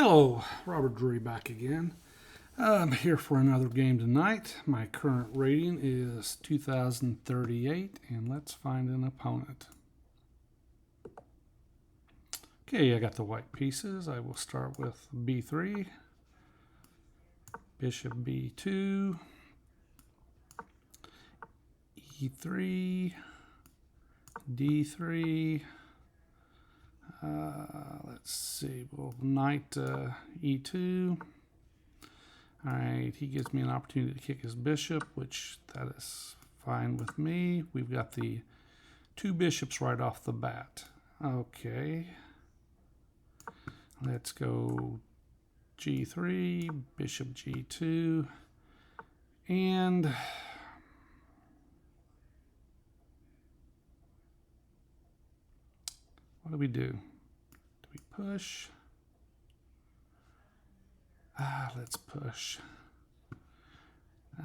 Hello, Robert Drury back again. I'm here for another game tonight. My current rating is 2038, and let's find an opponent. Okay, I got the white pieces. I will start with b3, bishop b2, e3, d3. Let's see, well, knight e2. All right, he gives me an opportunity to kick his bishop, which that is fine with me. We've got the two bishops right off the bat. Okay, let's go g3, bishop g2, and what do we do? Do we push? Let's push.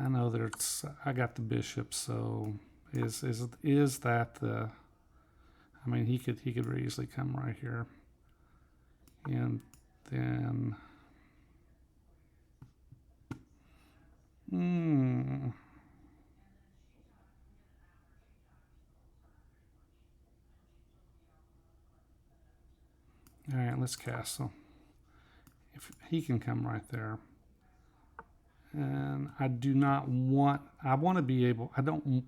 I know that I got the bishop, so is that the? I mean, he could easily come right here, and then. All right, let's castle. If he can come right there. And I do not want, I want to be able, I don't,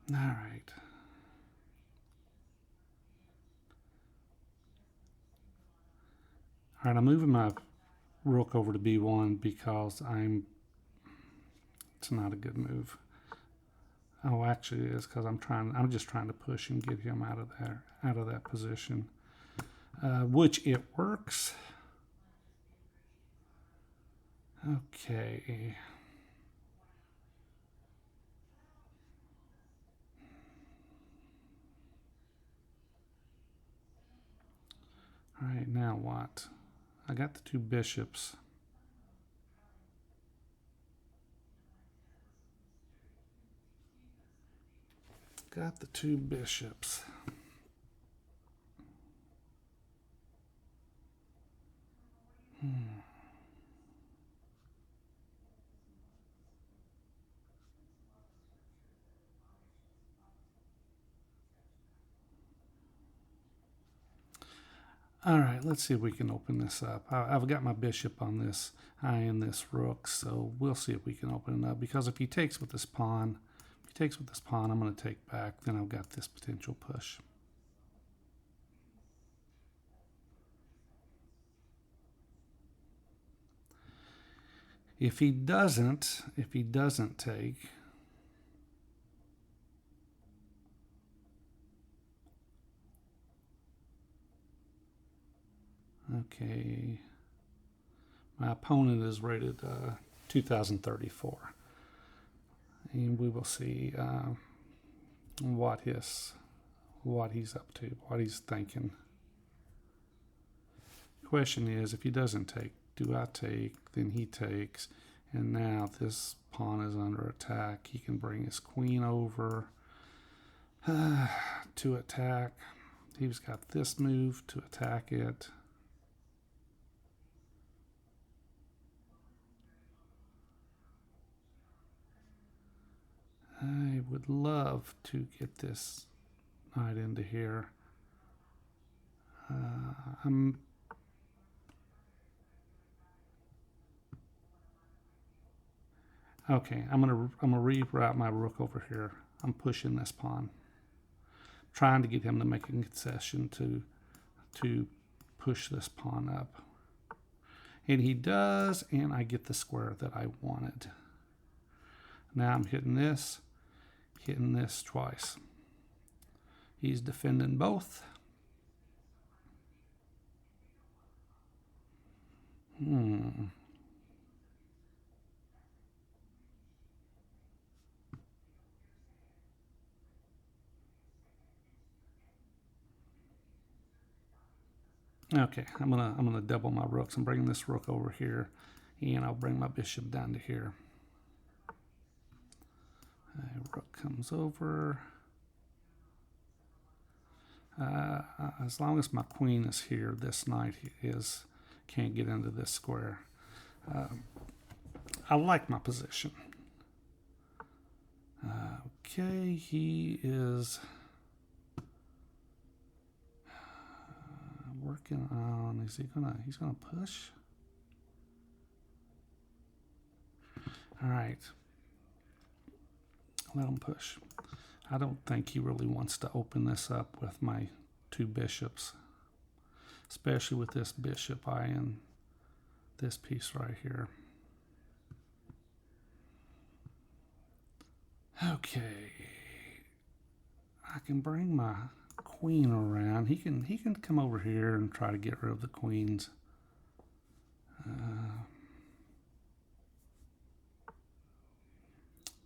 all right. All right, I'm moving my rook over to b1 because it's not a good move. Oh, actually it is because I'm just trying to push and get him out of that position. Which it works. Okay. All right, now what? I got the two bishops. Got the two bishops. All right, let's see if we can open this up. I've got my bishop on this and this rook, so we'll see if we can open it up. Because if he takes with this pawn, I'm going to take back. Then I've got this potential push. If he doesn't take, okay, my opponent is rated 2034, and we will see what he's up to, what he's thinking. Question is, if he doesn't take, do I take? Then he takes, and now this pawn is under attack. He can bring his queen over to attack. He's got this move to attack it. I would love to get this knight into here. Okay, I'm gonna reroute my rook over here. I'm pushing this pawn, trying to get him to make a concession to push this pawn up, and he does, and I get the square that I wanted. Now I'm hitting this twice. He's defending both. Okay, I'm gonna double my rooks. I'm bringing this rook over here, and I'll bring my bishop down to here. Rook comes over. As long as my queen is here, this knight can't get into this square. I like my position. Okay, he is working on. He's gonna push. All right, let him push. I don't think he really wants to open this up with my two bishops, especially with this bishop eyeing this piece right here. Okay, I can bring my queen around. He can come over here and try to get rid of the queens.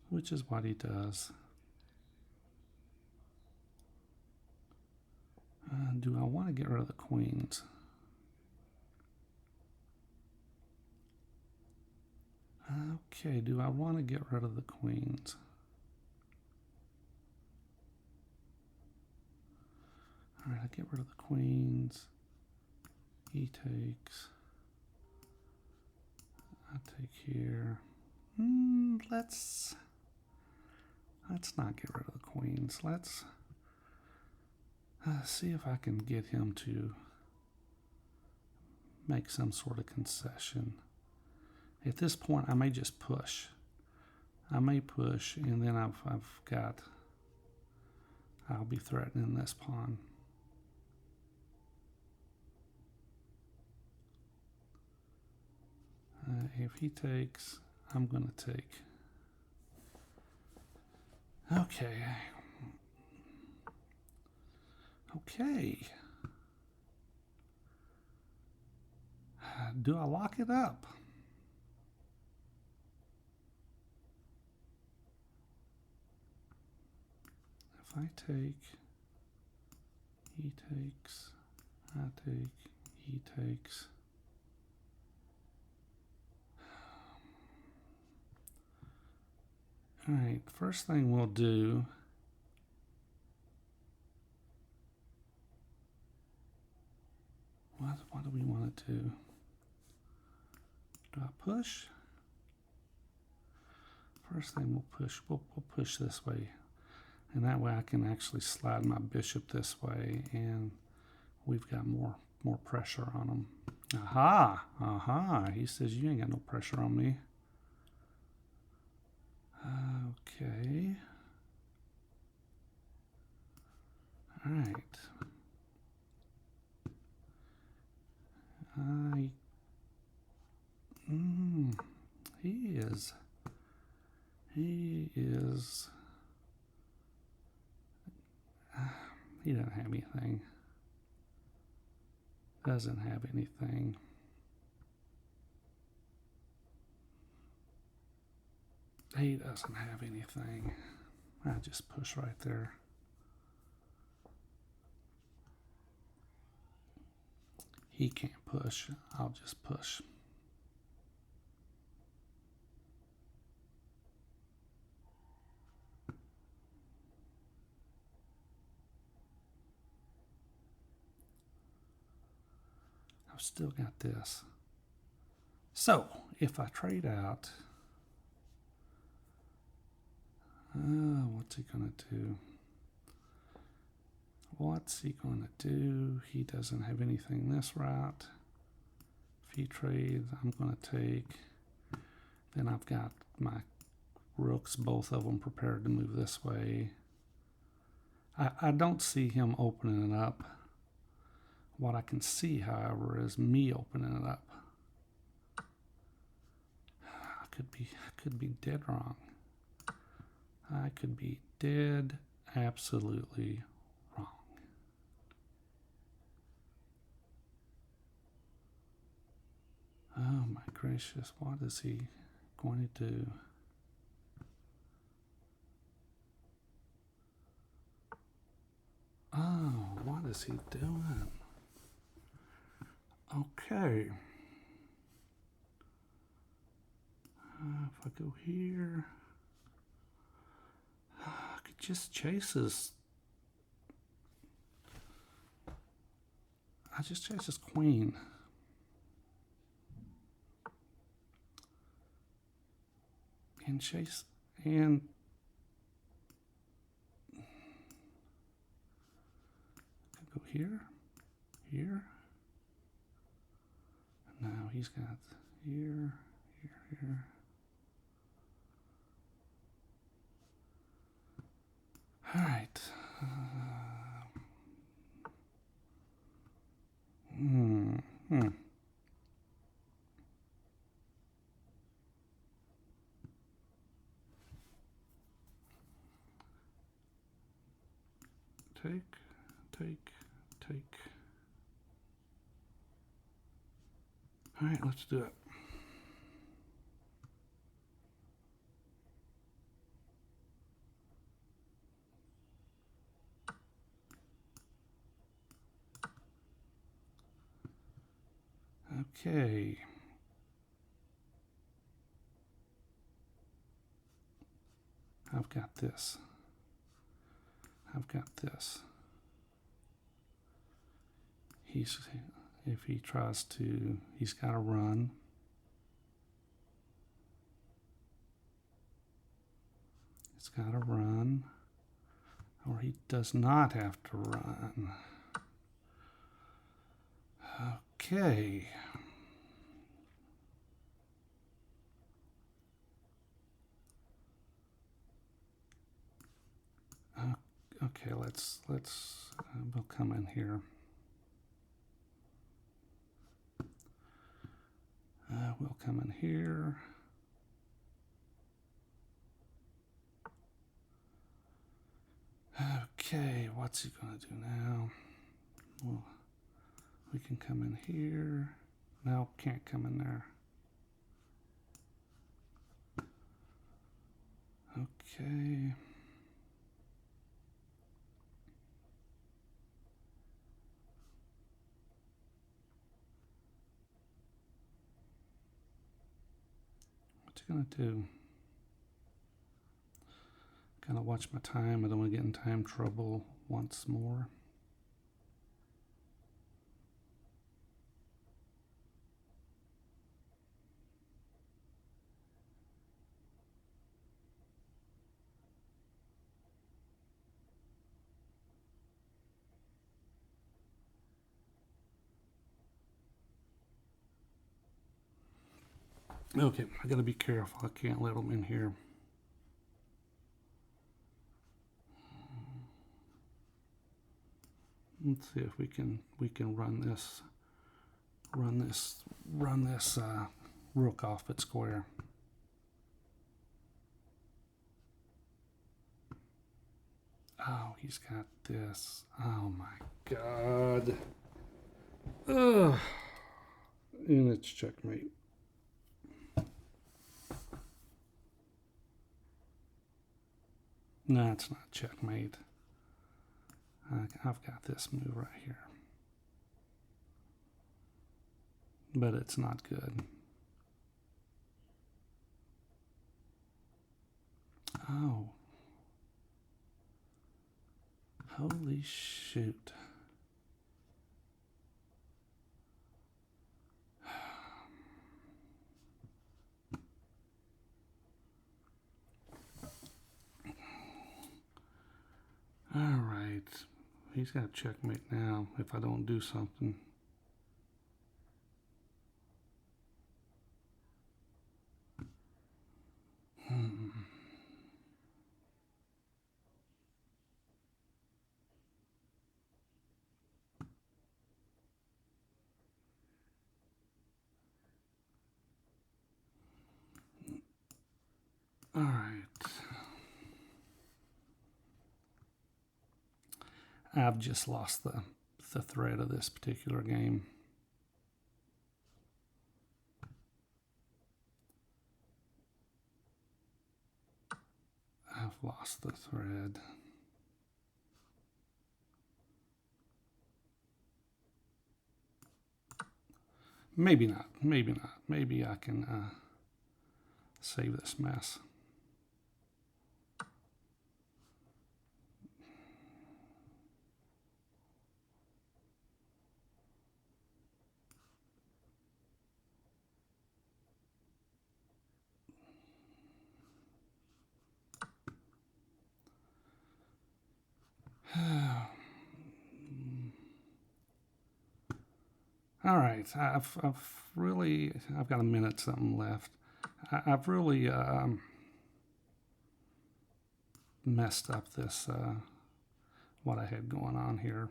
Which is what he does. Do I want to get rid of the queens? Okay, do I want to get rid of the queens? All right, I get rid of the queens. He takes. I take here. Let's not get rid of the queens. Let's see if I can get him to make some sort of concession. At this point, I may just push. I may push, and then I'll be threatening this pawn. If he takes, I'm going to take. Okay. Okay. Do I lock it up? If I take, he takes, I take, he takes. All right, first thing we'll do, what do we want to do? Do I push? First thing we'll push this way. And that way I can actually slide my bishop this way, and we've got more pressure on him. Aha, he says you ain't got no pressure on me. Okay. All right. He doesn't have anything. Doesn't have anything. He doesn't have anything. I just push right there. He can't push. I'll just push. I've still got this. So, if I trade out, what's he going to do? What's he going to do? He doesn't have anything this route. If he trades, I'm going to take. Then I've got my rooks, both of them prepared to move this way. I don't see him opening it up. What I can see, however, is me opening it up. I could be dead wrong. I could be dead absolutely wrong. Oh my gracious, what is he going to do? Oh, what is he doing? Okay. If I go here, I could just chase his. I just chased this queen. And chase, and go here, here. Now he's got here, here, here. All right. Take. All right, let's do it. Okay. I've got this. If he tries to, he's got to run. It's got to run, or he does not have to run. Okay. Okay, let's we'll come in here. We'll come in here. Okay, what's he gonna do now? Well, we can come in here. No, can't come in there. Okay. What's he gonna do? Gotta watch my time. I don't want to get in time trouble once more. Okay, I gotta be careful. I can't let them in here. Let's see if we can run this rook off at square. Oh, he's got this. Oh my God. Ugh. And it's checkmate. No, it's not checkmate. I've got this move right here. But it's not good. Oh. Holy shoot. All right. He's got checkmate now if I don't do something. All right. I've just lost the thread of this particular game. I've lost the thread. Maybe not. Maybe not. Maybe I can save this mess. All right, I've got a minute something left. I've really messed up this what I had going on here.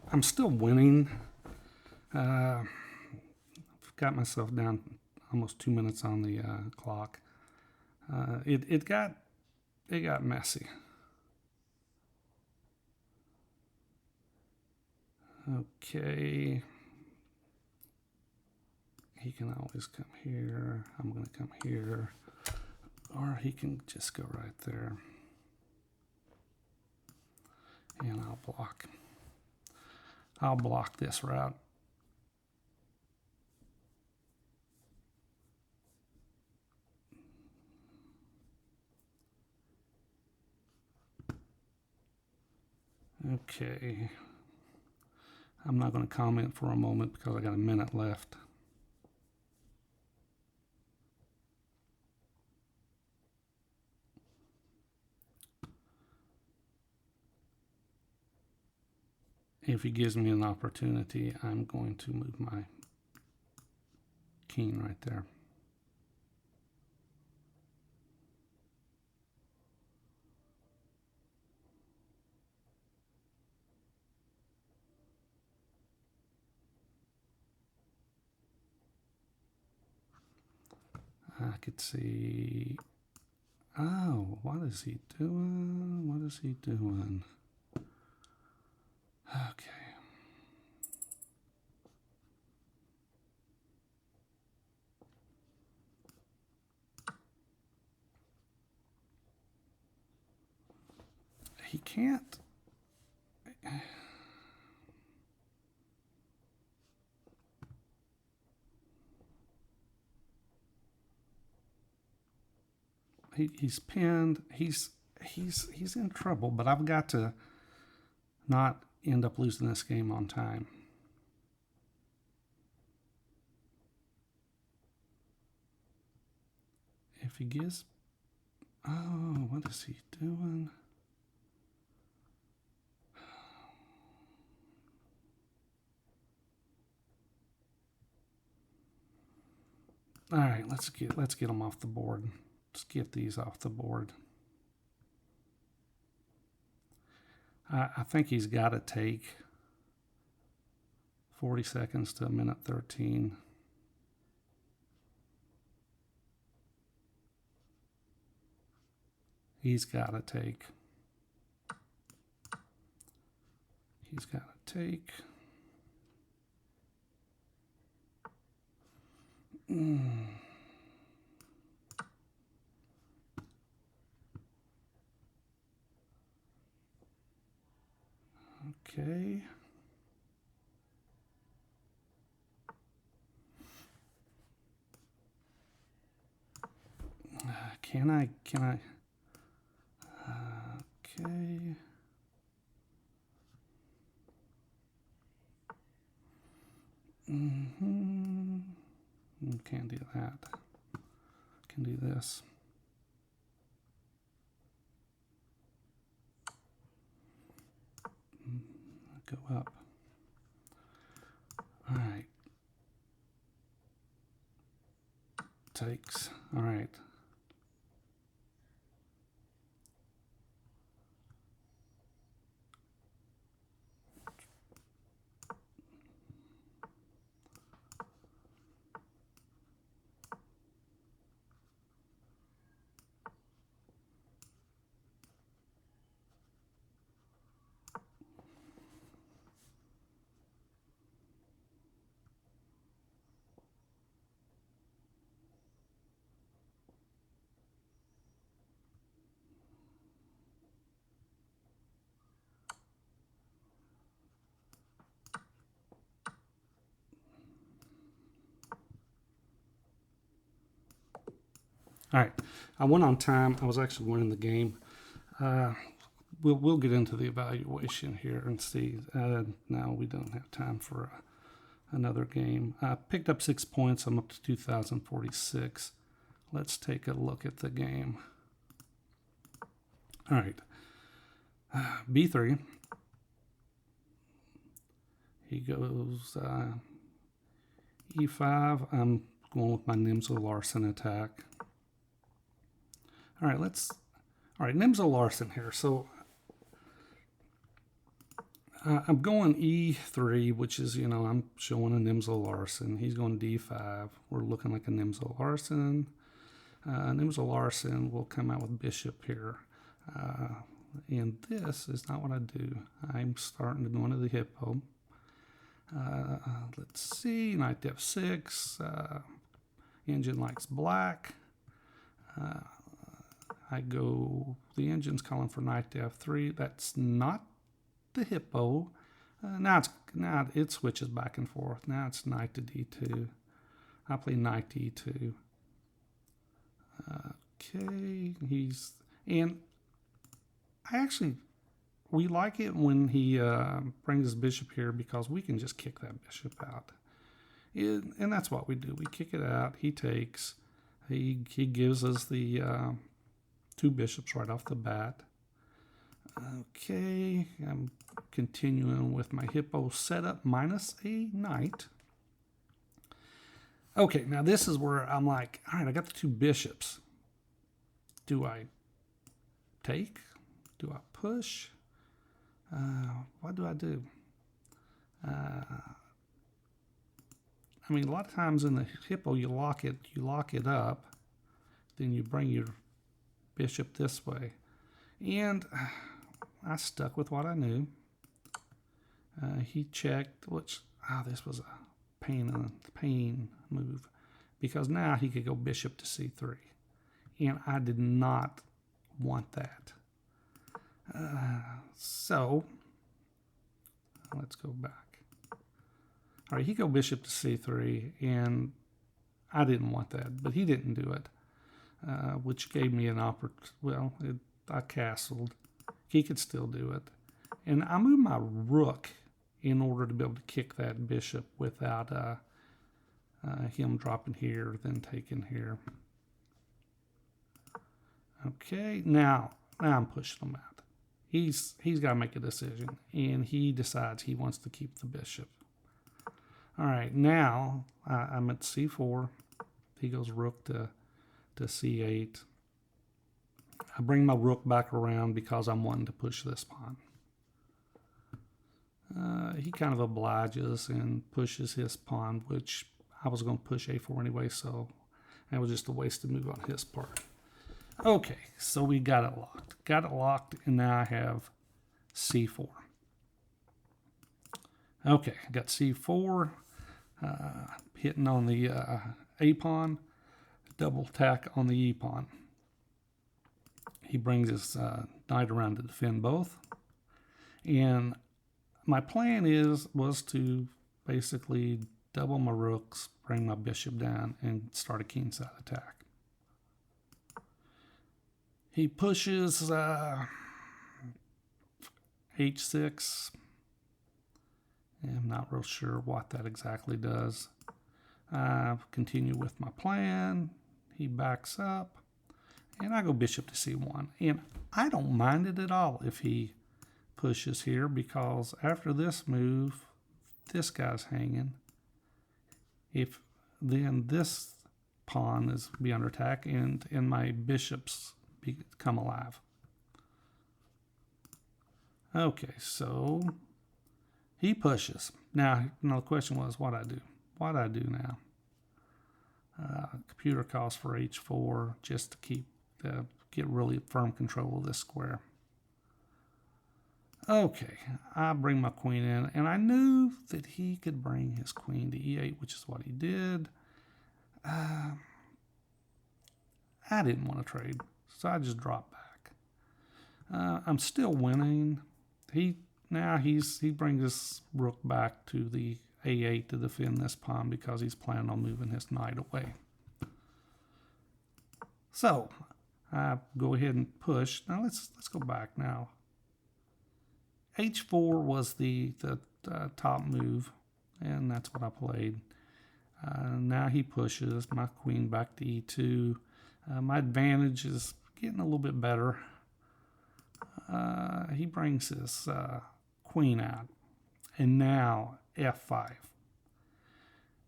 I'm still winning. I've got myself down almost 2 minutes on the clock. It got messy. Okay. He can always come here. I'm going to come here. Or he can just go right there. And I'll block this route. Okay. I'm not going to comment for a moment because I got a minute left. If he gives me an opportunity, I'm going to move my king right there. I could see. Oh, what is he doing? What is he doing? Okay. He can't. He's pinned. He's in trouble, but I've got to not end up losing this game on time. If he gives... Oh, what is he doing? All right, let's get them off the board. Let's get these off the board. I think he's got to take 40 seconds to a minute 13. He's got to take. He's got to take. Okay. Can I? Okay. Can't do that. Can do this. Go up. All right. Takes. All right. All right, I went on time. I was actually winning the game. We'll get into the evaluation here and see. Now we don't have time for another game. I picked up 6 points. I'm up to 2,046. Let's take a look at the game. All right, B3. He goes E5. I'm going with my Nimzo Larsen attack. All right, Nimzo Larsen here. So I'm going E3, which is, I'm showing a Nimzo Larsen. He's going D5. We're looking like a Nimzo Larsen. Nimzo Larsen will come out with bishop here. And this is not what I do. I'm starting to go into the Hippo. Let's see, knight to f6. Engine likes black. The engine's calling for knight to f3. That's not the Hippo. Now it switches back and forth. Now it's knight to d2. I play knight to e2. Okay, we like it when he brings his bishop here because we can just kick that bishop out. And that's what we do. We kick it out. He takes. He gives us the 2 bishops right off the bat. Okay, I'm continuing with my Hippo setup minus a knight. Okay, now this is where I'm like, all right, I got the 2 bishops. Do I take? Do I push? What do I do? A lot of times in the Hippo, you lock it up, then you bring your bishop this way. And I stuck with what I knew. He checked, this was a pain move, because now he could go bishop to c3. And I did not want that. So let's go back. All right, he go bishop to c3, and I didn't want that, but he didn't do it, which gave me an opportunity. I castled. He could still do it. And I moved my rook in order to be able to kick that bishop without him dropping here, then taking here. Okay, now I'm pushing him out. He's got to make a decision, and he decides he wants to keep the bishop. All right, now I'm at c4. He goes rook to c8. I bring my rook back around because I'm wanting to push this pawn. He kind of obliges and pushes his pawn, which I was going to push a4 anyway, so that was just a wasted move on his part. Okay, so we got it locked. Got it locked, and now I have c4. Okay, I got c4, hitting on the a pawn, double attack on the e pawn. He brings his knight around to defend both. And my plan was to basically double my rooks, bring my bishop down, and start a kingside attack. He pushes h6. I'm not real sure what that exactly does. I continue with my plan. He backs up. And I go bishop to c1. And I don't mind it at all if he pushes here, because after this move, this guy's hanging. Then this pawn is be under attack, and my bishops become alive. Okay, so he pushes. Now the question was what I do. What I do now? Computer calls for h4 just to get really firm control of this square. Okay, I bring my queen in, and I knew that he could bring his queen to e8, which is what he did. I didn't want to trade, so I just dropped back. I'm still winning. He brings his rook back to the a8 to defend this pawn because he's planning on moving his knight away. So I go ahead and push. Now let's go back now. H4 was the top move, and that's what I played. Now he pushes my queen back to E2. My advantage is getting a little bit better. He brings his queen out, and now F5.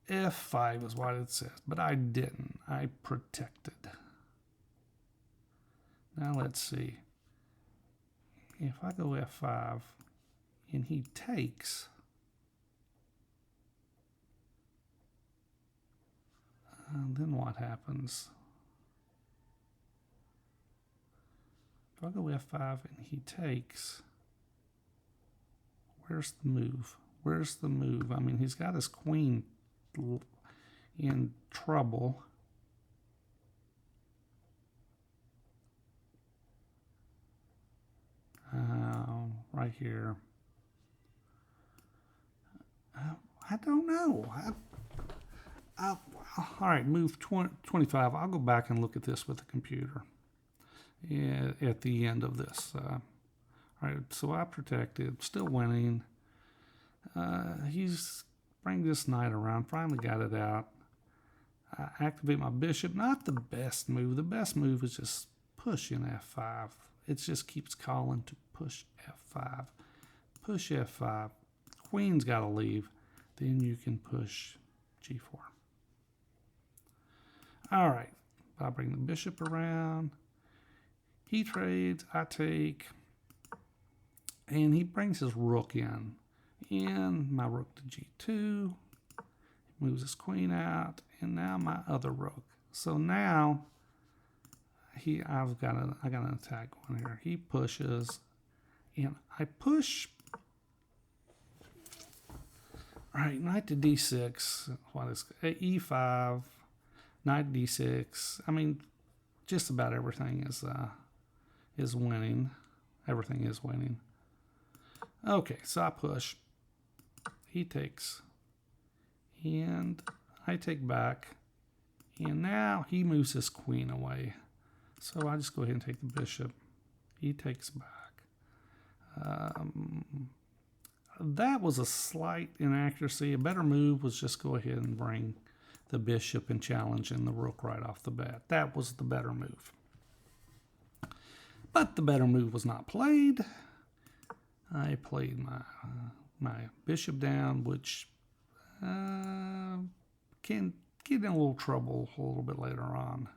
F5 is what it says, but I didn't. I protected. Now let's see. If I go F5 and he takes, then what happens? If I go F5 and he takes, where's the move? Where's the move? I mean, he's got his queen in trouble. Right here. I don't know. All right, move 25. I'll go back and look at this with the computer at the end of this. All right, so I protected, still winning. He's bring this knight around, finally got it out. I activate my bishop. Not the best move. The best move is just pushing F5. It just keeps calling to push F5. Push F5. Queen's got to leave. Then you can push G4. All right. I bring the bishop around. He trades. I take. And he brings his rook in. And my rook to G2. Moves his queen out. And now my other rook. So now I got an attack going here. He pushes. And I push. All right, knight to D6. What is E5? Knight D6. I mean, just about everything is winning. Everything is winning. Okay, so I push. He takes. And I take back. And now he moves his queen away. So I just go ahead and take the bishop. He takes back. That was a slight inaccuracy. A better move was just go ahead and bring the bishop and challenge in the rook right off the bat. That was the better move. But the better move was not played. I played my bishop down, which can get in a little trouble a little bit later on.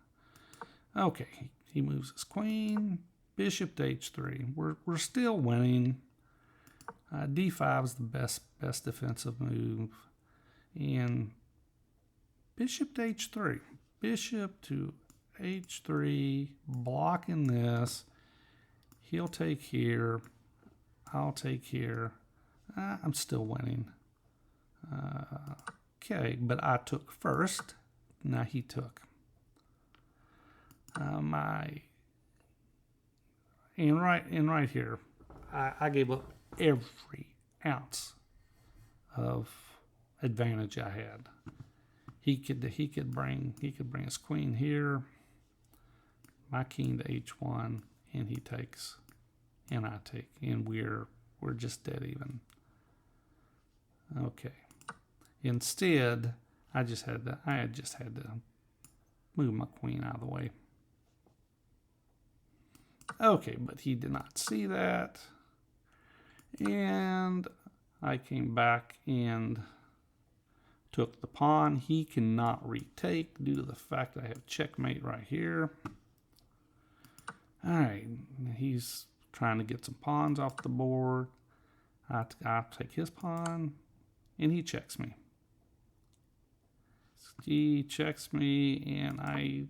Okay, he moves his queen. Bishop to H3. We're still winning. D5 is the best defensive move. And bishop to H3. Bishop to H3, blocking this. He'll take here. I'll take here. I'm still winning. Okay, but I took first. Now he took. And right here, I gave up every ounce of advantage I had. He could bring his queen here, my king to H1, and he takes, and I take, and we're just dead even. Okay. Instead, I had just had to move my queen out of the way. Okay, but he did not see that. And I came back and took the pawn. He cannot retake due to the fact that I have checkmate right here. All right, he's trying to get some pawns off the board. I take his pawn, and he checks me. He checks me, and I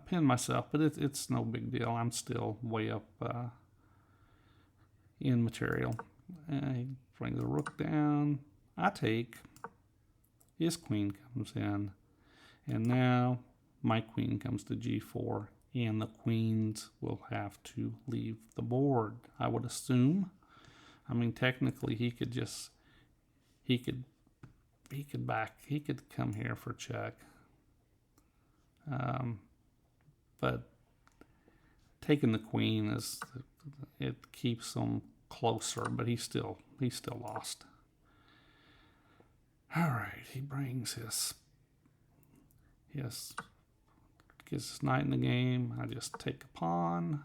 pin myself, but it's no big deal. I'm still way up in material. I bring the rook down. I take. His queen comes in. And now my queen comes to G4, and the queens will have to leave the board, I would assume. I mean, technically he could come here for check. but taking the queen it keeps him closer, but he still lost. All right, he brings his gets his knight in the game. I just take a pawn.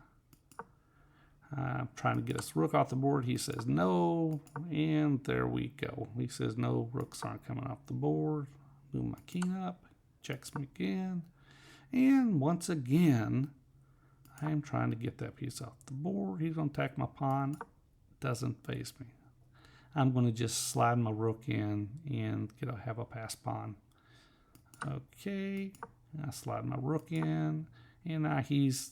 I'm trying to get his rook off the board. He says no, and there we go. He says no, rooks aren't coming off the board. Move my king up, checks me again, and once again, I am trying to get that piece off the board. He's going to attack my pawn. Doesn't faze me. I'm going to just slide my rook in and have a pass pawn. Okay, I slide my rook in, and now he's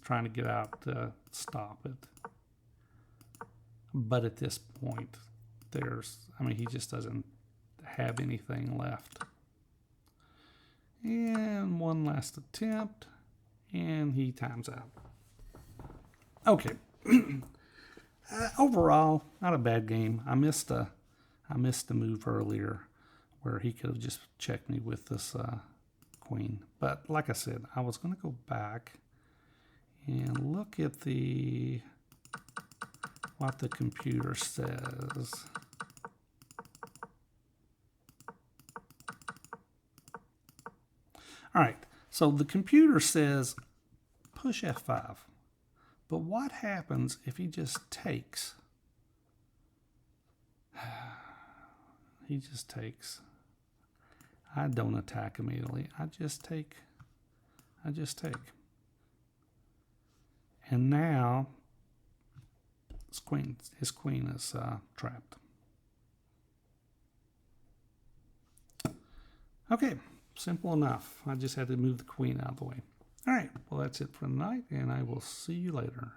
trying to get out to stop it. But at this point, he just doesn't have anything left. And one last attempt, and he times out. Okay. Overall, not a bad game. I missed a move earlier where he could have just checked me with this queen. But like I said, I was going to go back and look at what the computer says. All right, so the computer says push F5. But what happens if he just takes? He just takes. I don't attack immediately. I just take. And now his queen is trapped. Okay, simple enough. I just had to move the queen out of the way. All right, well, that's it for tonight, and I will see you later.